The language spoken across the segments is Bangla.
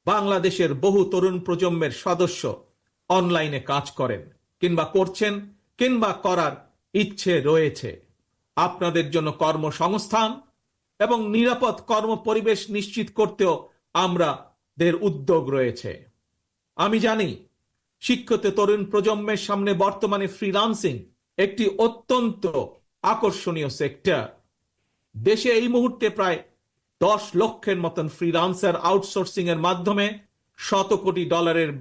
বাংলাদেশের বহু তরুণ প্রজন্মের সদস্য অনলাইনে কাজ করেন কিংবা করছেন কিংবা করার ইচ্ছে রয়েছে। আপনাদের জন্য কর্মসংস্থান এবং নিরাপদ কর্মপরিবেশ নিশ্চিত করতেও আমাদের উদ্যোগ রয়েছে। আমি জানি শিক্ষিত তরুণ প্রজন্মের সামনে বর্তমানে ফ্রিল্যান্সিং একটি অত্যন্ত আকর্ষণীয় সেক্টর। দেশে এই মুহূর্তে প্রায় 10 লক্ষের মতন ফ্রিল্যান্সার আউটসোর্সিং এর মাধ্যমে $100 কোটি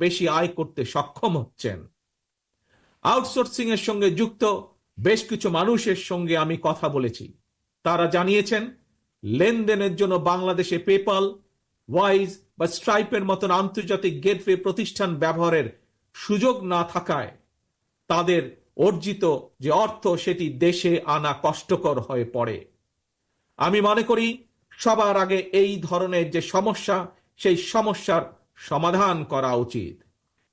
বেশি আয় করতে সক্ষম হচ্ছেন। আউটসোর্সিং এর সঙ্গে যুক্ত বেশ কিছু মানুষের সঙ্গে আমি কথা বলেছি। তারা জানিয়েছেন লেনদেনের জন্য বাংলাদেশে পেপাল, ওয়াইজ বা স্ট্রাইপের মতন আন্তর্জাতিক গেটওয়ে প্রতিষ্ঠান ব্যবহারের সুযোগ না থাকায় তাদের অর্জিত যে অর্থ সেটি দেশে আনা কষ্টকর হয়ে পড়ে। আমি মনে করি সবার আগে এই ধরনের যে সমস্যা, সেই সমস্যার সমাধান করা উচিত।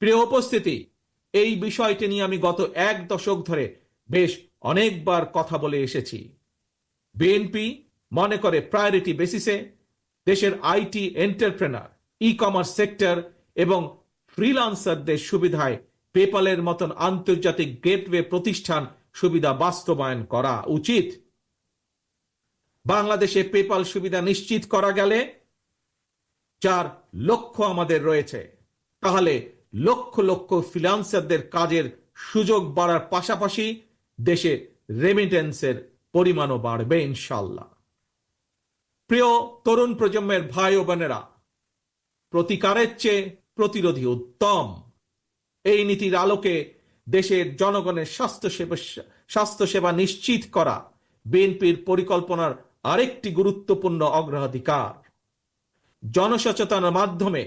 প্রিয় উপস্থিতি, এই বিষয়টি নিয়ে আমি গত 1 দশক ধরে বেশ অনেকবার কথা বলে এসেছি। বিএনপি মনে করে প্রায়োরিটি বেসিসে দেশের IT entrepreneur, e commerce sector এবং ফ্রিল্যান্সারদের সুবিধায় পেপালের মতন আন্তর্জাতিক গেটওয়ে প্রতিষ্ঠান সুবিধা বাস্তবায়ন করা উচিত। বাংলাদেশে পেপাল সুবিধা নিশ্চিত করা গেলে, যার লক্ষ্য আমাদের রয়েছে, তাহলে লক্ষ লক্ষ ফ্রিল্যান্সারদের কাজের সুযোগ বাড়ার পাশাপাশি দেশে রেমিটেন্সের পরিমাণও বাড়বে ইনশাল্লাহ। প্রিয় তরুণ প্রজন্মের ভাই ও বোনেরা, প্রতিকারের চেয়ে প্রতিরোধী উত্তম। এই নীতির আলোকে দেশের জনগণের স্বাস্থ্যসেবা নিশ্চিত করা বিএনপির পরিকল্পনার আরেকটি গুরুত্বপূর্ণ অগ্রাধিকার। জনসচেতনার মাধ্যমে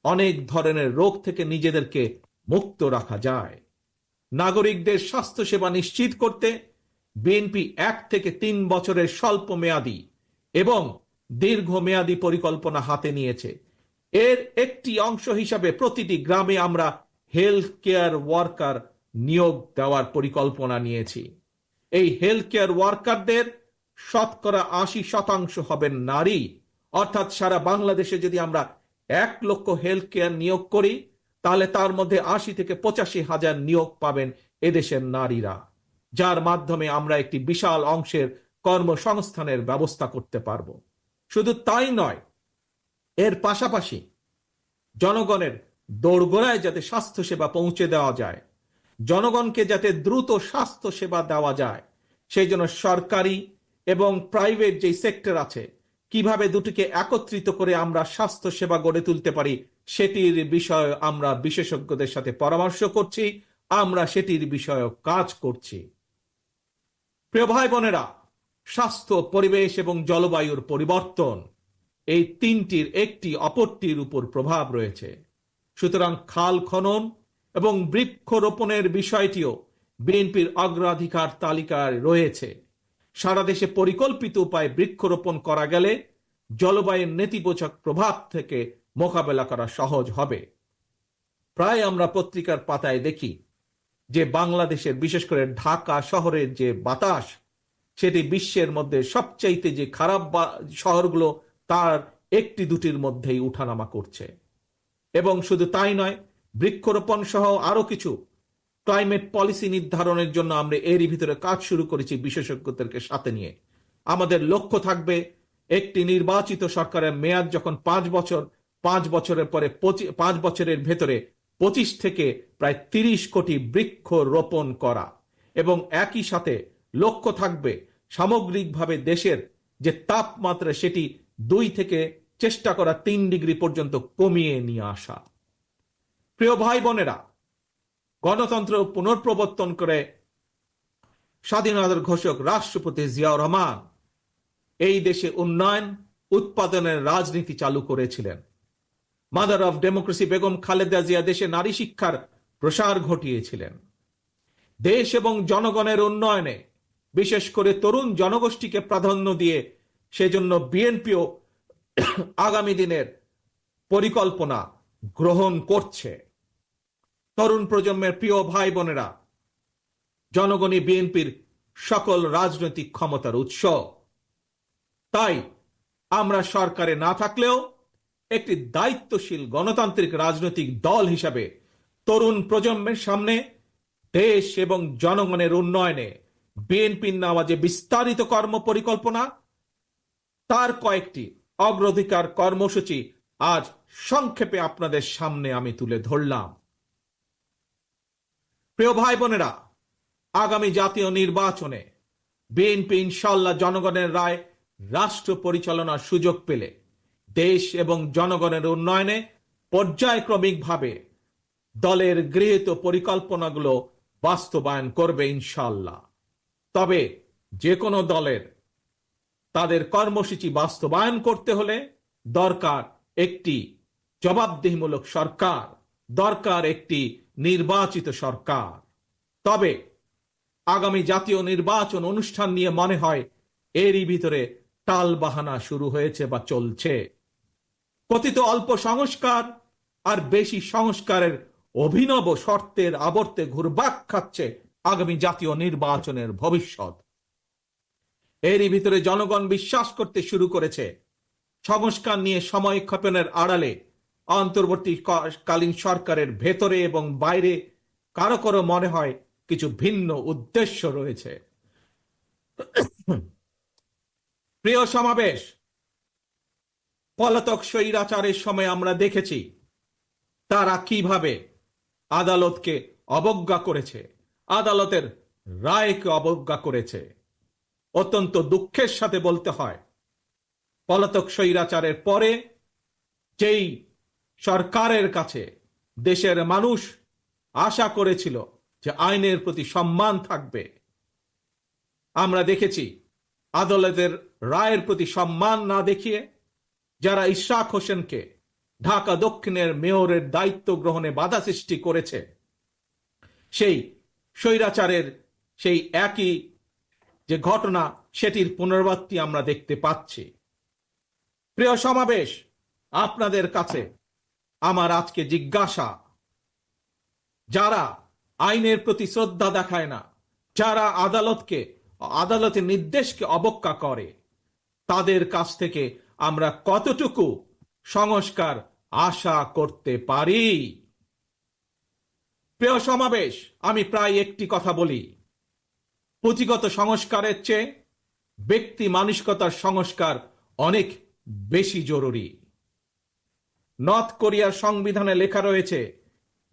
অনেক ধরনের রোগ থেকে নিজেদেরকে মুক্ত রাখা যায়। নাগরিকদের স্বাস্থ্যসেবা নিশ্চিত করতে বিএনপি 1 থেকে 3 বছরের স্বল্প মেয়াদী এবং দীর্ঘমেয়াদী পরিকল্পনা হাতে নিয়েছে। এর একটি অংশ হিসাবে প্রতিটি গ্রামে আমরা হেলথ কেয়ার ওয়ার্কার নিয়োগ দেওয়ার পরিকল্পনা নিয়েছি। এই হেলথ কেয়ার ওয়ার্কারদের 80% হবেন নারী। অর্থাৎ সারা বাংলাদেশে যদি আমরা 1 লক্ষ হেলথ কেয়ার নিয়োগ করি, তাহলে তার মধ্যে 80 থেকে 85 হাজার নিয়োগ পাবেন এদেশের নারীরা, যার মাধ্যমে আমরা একটি বিশাল অংশের কর্মসংস্থানের ব্যবস্থা করতে পারব। শুধু তাই নয়, এর পাশাপাশি জনগণের দোরগোড়ায় যাতে স্বাস্থ্যসেবা পৌঁছে দেওয়া যায়, জনগণকে যাতে দ্রুত স্বাস্থ্যসেবা দেওয়া যায়, সেই জন্য সরকারি এবং প্রাইভেট যে সেক্টর আছে, কিভাবে দুটিকে একত্রিত করে আমরা স্বাস্থ্যসেবা গড়ে তুলতে পারি, সেটির বিষয়ে আমরা বিশেষজ্ঞদের সাথে পরামর্শ করছি, আমরা সেটির বিষয়ে কাজ করছি। প্রিয় ভাই বোনেরা, স্বাস্থ্য, পরিবেশ এবং জলবায়ুর পরিবর্তন, এই তিনটির একটি অপরটির উপর প্রভাব রয়েছে। সুতরাং খাল খনন এবং বৃক্ষরোপণের বিষয়টিও বিএনপির অগ্রাধিকার তালিকায় রয়েছে। সারা দেশে পরিকল্পিত উপায়ে বৃক্ষরোপণ করা গেলে জলবায়ুর নেতিবাচক প্রভাব থেকে মোকাবেলা করা সহজ হবে। প্রায় আমরা পত্রিকার পাতায় দেখি যে বাংলাদেশের, বিশেষ করে ঢাকা শহরের যে বাতাস, সেটি বিশ্বের মধ্যে সবচাইতে যে খারাপ শহরগুলো তার 1-2টির মধ্যেই উঠানামা করছে। এবং শুধু তাই নয়, বৃক্ষরোপণ সহ আরো কিছু ক্লাইমেট পলিসি নির্ধারণের জন্য আমরা এরই ভিতরে কাজ শুরু করেছি বিশেষজ্ঞদেরকে সাথে নিয়ে। আমাদের লক্ষ্য থাকবে একটি নির্বাচিত সরকারের মেয়াদ যখন 5 বছর, 5 বছরের পরে 5 বছরের ভেতরে 25 থেকে প্রায় 30 কোটি বৃক্ষ রোপণ করা, এবং একই সাথে লক্ষ্য থাকবে সামগ্রিকভাবে দেশের যে তাপমাত্রা, সেটি 2 থেকে চেষ্টা করা 3 ডিগ্রি পর্যন্ত কমিয়ে নিয়ে আসা। প্রিয় ভাই বোনেরা, গণতন্ত্র পুনঃপ্রবর্তন করে স্বাধীনতার ঘোষক রাষ্ট্রপতি জিয়াউর রহমান এই দেশে উন্নয়ন উৎপাদনের রাজনীতি চালু করেছিলেন। Mother of democracy Begum Khaleda Zia দেশে নারী শিক্ষার প্রসার ঘটিয়েছিলেন। দেশ এবং জনগণের উন্নয়নে বিশেষ করে তরুণ জনগোষ্ঠীকে প্রাধান্য দিয়ে সেজন্য বিএনপিও আগামী দিনের পরিকল্পনা গ্রহণ করছে। তরুণ প্রজন্মের প্রিয় ভাই বোনেরা, জনগণই বিএনপির সকল রাজনৈতিক ক্ষমতার উৎস। তাই আমরা সরকারে না থাকলেও একটি দায়িত্বশীল গণতান্ত্রিক রাজনৈতিক দল হিসাবে তরুণ প্রজন্মের সামনে দেশ এবং জনগণের উন্নয়নে বিএনপির নেওয়া যে বিস্তারিত কর্ম পরিকল্পনা, তার কয়েকটি অগ্রাধিকার কর্মসূচি আজ সংক্ষেপে আপনাদের সামনে আমি তুলে ধরলাম। প্রিয় ভাই বোনেরা, আগামী জাতীয় নির্বাচনে বিএনপি ইনশাআল্লাহ জনগণের রায় রাষ্ট্র পরিচালনার সুযোগ পেলে দেশ এবং জনগণের উন্নয়নে পর্যায়ক্রমিকভাবে দলের গৃহীত পরিকল্পনাগুলো বাস্তবায়ন করবে ইনশাআল্লাহ। তবে যে কোনো দলের তাদের কর্মসূচি বাস্তবায়ন করতে হলে দরকার একটি জবাবদিহিমূলক সরকার, দরকার একটি নির্বাচিত সরকার। তবে আগামী জাতীয় নির্বাচন অনুষ্ঠান নিয়ে মনে হয় এরই ভিতরে টালবাহানা শুরু হয়েছে বা চলছে। কথিত অল্প সংস্কার আর বেশি সংস্কারের অভিনব শর্তের আবর্তে ঘুরপাক খাচ্ছে আগামী জাতীয় নির্বাচনের ভবিষ্যৎ। এরই ভিতরে জনগণ বিশ্বাস করতে শুরু করেছে সংস্কার নিয়ে সময় ক্ষেপণের আড়ালে অন্তর্বর্তীকালীন সরকারের ভেতরে এবং বাইরে কারো কারো মনে হয় কিছু ভিন্ন উদ্দেশ্য রয়েছে। প্রিয় সমাবেশ, পলাতক স্বৈরাচারের সময় আমরা দেখেছি তারা কিভাবে আদালতকে অবজ্ঞা করেছে, আদালতের রায়কে অবজ্ঞা করেছে। অত্যন্ত দুঃখের সাথে বলতে হয়, পলাতক স্বৈরাচারের পরে যেই সরকারের কাছে দেশের মানুষ আশা করেছিল যে আইনের প্রতি সম্মান থাকবে, আমরা দেখেছি আদালতের রায়ের প্রতি সম্মান না দেখিয়ে যারা ইশরাক হোসেনকে ঢাকা দক্ষিণের মেয়রের দায়িত্ব গ্রহণে বাধা সৃষ্টি করেছে, সেই স্বৈরাচারের সেই একই যে ঘটনা সেটির পুনরাবৃত্তি আমরা দেখতে পাচ্ছি। প্রিয় সমাবেশ, আপনাদের কাছে আমার আজকে জিজ্ঞাসা, যারা আইনের প্রতি শ্রদ্ধা দেখায় না, যারা আদালতের নির্দেশকে অবজ্ঞা করে, তাদের কাছ থেকে আমরা কতটুকু সংস্কার আশা করতে পারি? প্রিয় সমাবেশ, আমি প্রায় একটি কথা বলি, পুঁথিগত সংস্কারের চেয়ে ব্যক্তি মানসিকতার সংস্কার অনেক বেশি জরুরি। নর্থ কোরিয়ার সংবিধানে লেখা রয়েছে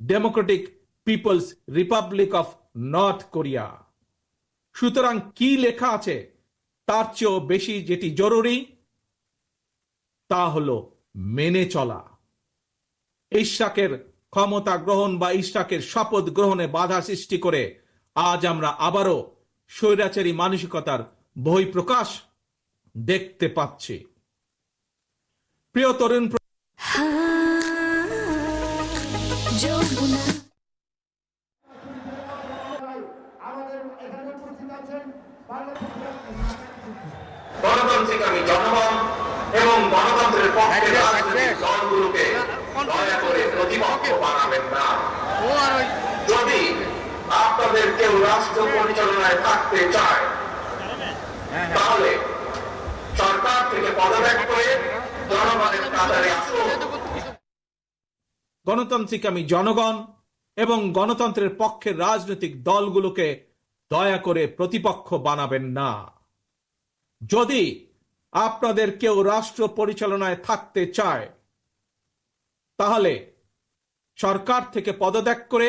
democratic people's republic of north Korea. সুতরাং কি লেখা আছে তার চেয়েও বেশি যেটি জরুরি তা হলো মেনে চলা। ইশরাকের ক্ষমতা গ্রহণ বা ইশরাকের শপথ গ্রহণে বাধা সৃষ্টি করে আজ আমরা আবারও স্বৈরাচারী মানসিকতার বহিঃপ্রকাশ দেখতে পাচ্ছি। প্রিয় তরুণ, গণতান্ত্রিক আমি জনগণ এবং গণতন্ত্রের পক্ষে রাজনৈতিক দলগুলোকে দয়া করে প্রতিপক্ষ বানাবেন না। যদি আপনাদের কেউ রাষ্ট্র পরিচালনায় থাকতে চায় তাহলে সরকার থেকে পদত্যাগ করে জনগণের কাতারে আসুন। গণতান্ত্রিক আমি জনগণ এবং গণতন্ত্রের পক্ষের রাজনৈতিক দলগুলোকে দয়া করে প্রতিপক্ষ বানাবেন না। যদি আপনাদের কেউ রাষ্ট্র পরিচালনায় থাকতে চায় তাহলে সরকার থেকে পদত্যাগ করে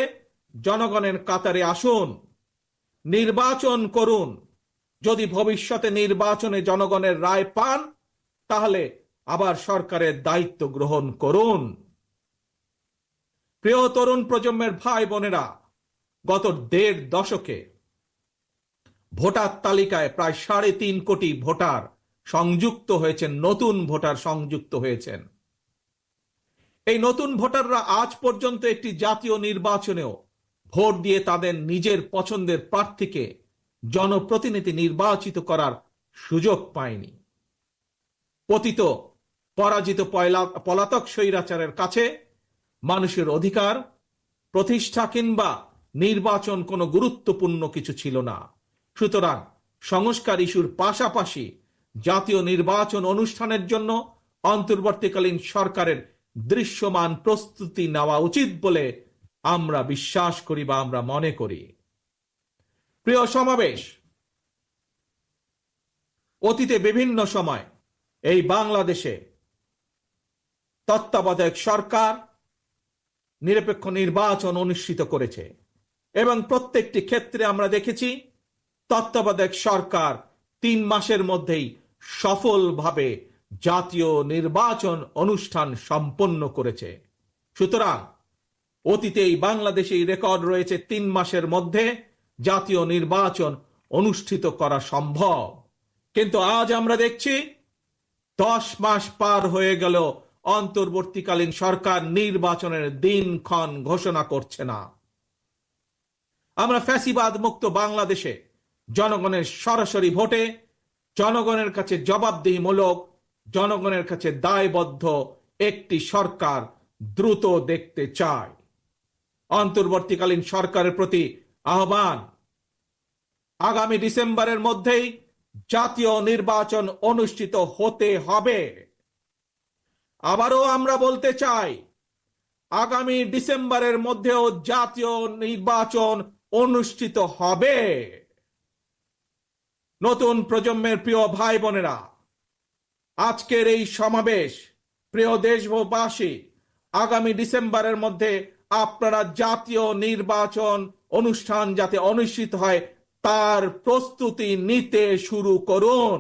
জনগণের কাতারে আসুন, নির্বাচন করুন। যদি ভবিষ্যতে নির্বাচনে জনগণের রায় পান তাহলে আবার সরকারের দায়িত্ব গ্রহণ করুন। প্রিয় তরুণ প্রজন্মের ভাই বোনেরা, গত 1.5 দশকে ভোটার তালিকায় প্রায় 3.5 কোটি ভোটার সংযুক্ত হয়েছেন, নতুন ভোটার সংযুক্ত হয়েছেন। এই নতুন ভোটাররা আজ পর্যন্ত একটি জাতীয় নির্বাচনেও ভোট দিয়ে তাদের নিজের পছন্দের প্রার্থীকে জনপ্রতিনিধি নির্বাচিত করার সুযোগ পায়নি। পরাজিত পলাতক স্বৈরাচারের কাছে মানুষের অধিকার প্রতিষ্ঠা কিংবা নির্বাচন কোনো গুরুত্বপূর্ণ কিছু ছিল না। সুতরাং সংস্কার ইস্যুর পাশাপাশি জাতীয় নির্বাচন অনুষ্ঠানের জন্য অন্তর্বর্তীকালীন সরকারের দৃশ্যমান প্রস্তুতি নেওয়া উচিত বলে আমরা বিশ্বাস করি বা আমরা মনে করি। প্রিয় সমাবেশ, অতীতে বিভিন্ন সময় এই বাংলাদেশে তত্ত্বাবধায়ক সরকার নিরপেক্ষ নির্বাচন অনুষ্ঠিত করেছে এবং প্রত্যেকটি ক্ষেত্রে আমরা দেখেছি তত্ত্বাবধায়ক সরকার 3 মাসের মধ্যেই সফলভাবে জাতীয় নির্বাচন অনুষ্ঠান সম্পন্ন করেছে। সুতরাং অতীতে এই বাংলাদেশে রেকর্ড রয়েছে 3 মাসের মধ্যে জাতীয় নির্বাচন অনুষ্ঠিত করা সম্ভব। কিন্তু আজ আমরা দেখছি 10 মাস পার হয়ে গেল, অন্তর্বর্তীকালীন সরকার নির্বাচনের দিনক্ষণ ঘোষণা করছে না। আমরা ফ্যাসিবাদ মুক্ত বাংলাদেশে জনগণের সরাসরি ভোটে জনগণের কাছে জবাবদিহিমূলক, জনগণের কাছে দায়বদ্ধ একটি সরকার দ্রুত দেখতে চায়। অন্তর্বর্তীকালীন সরকারের প্রতি আহ্বান, আগামী ডিসেম্বরের মধ্যেই জাতীয় নির্বাচন অনুষ্ঠিত হতে হবে। আবারও আমরা বলতে চাই, আগামী ডিসেম্বরের মধ্যেও জাতীয় নির্বাচন অনুষ্ঠিত হবে। নতুন প্রজন্মের প্রিয় ভাই বোনেরা, আজকের এই সমাবেশ, প্রিয় দেশবাসী, আগামী ডিসেম্বরের মধ্যে আপনারা জাতীয় নির্বাচন অনুষ্ঠান যাতে অনুষ্ঠিত হয় তার প্রস্তুতি নিতে শুরু করুন।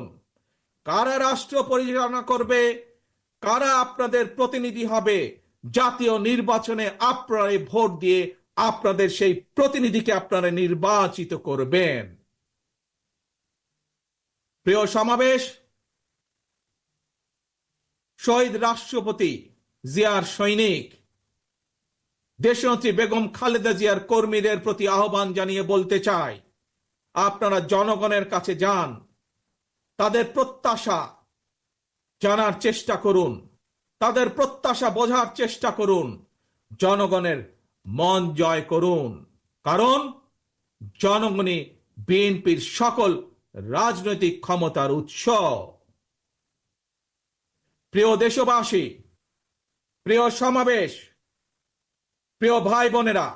কারা রাষ্ট্র পরিচালনা করবে, কারা আপনাদের প্রতিনিধি হবে, জাতীয় নির্বাচনে আপনারা ভোট দিয়ে আপনাদের সেই প্রতিনিধিকে আপনারা নির্বাচিত করবেন। প্রিয় সমাবেশ, শহীদ রাষ্ট্রপতি জিয়ার সৈনিক দেশনেত্রী বেগম খালেদা জিয়ার কর্মীদের প্রতি আহ্বান জানিয়ে বলতে চাই, আপনারা জনগণের কাছে যান, তাদের প্রত্যাশা জানার চেষ্টা করুন, তাদের প্রত্যাশা বোঝার চেষ্টা করুন, জনগণের মন জয় করুন। কারণ জনগণই বিএনপির সকল রাজনৈতিক ক্ষমতার উৎস। প্রিয় দেশবাসী, প্রিয় সমাবেশ, প্রিয় ভাই বোনেরা,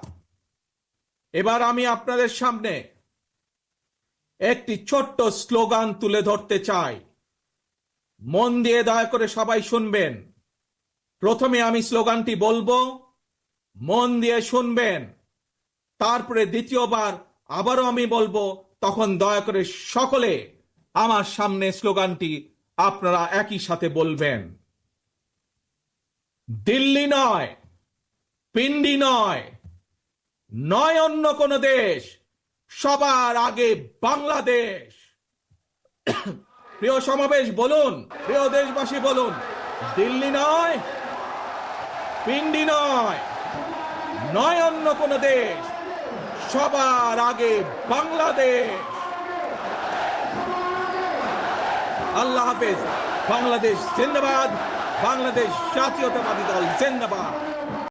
এবার আমি আপনাদের সামনে একটি ছোট্ট স্লোগান তুলে ধরতে চাই। মন দিয়ে দয়া করে সবাই শুনবেন। প্রথমে আমি স্লোগানটি বলবো, মন দিয়ে শুনবেন। তারপরে দ্বিতীয়বার আবারও আমি বলবো, তখন দয়া করে সকলে আমার সামনে স্লোগানটি আপনারা একই সাথে বলবেন। দিল্লি নয়, পিন্ডি নয়, নয় অন্য কোন দেশ, সবার আগে বাংলাদেশ। প্রিয় সমাবেশ বলুন, প্রিয় দেশবাসী বলুন, দিল্লি নয়, পিন্ডি নয়, নয় অন্য কোন দেশ, সবার আগে বাংলাদেশ। আল্লাহ হাফেজ। বাংলাদেশ জিন্দাবাদ, বাংলাদেশ জাতীয়তাবাদী দল জিন্দাবাদ।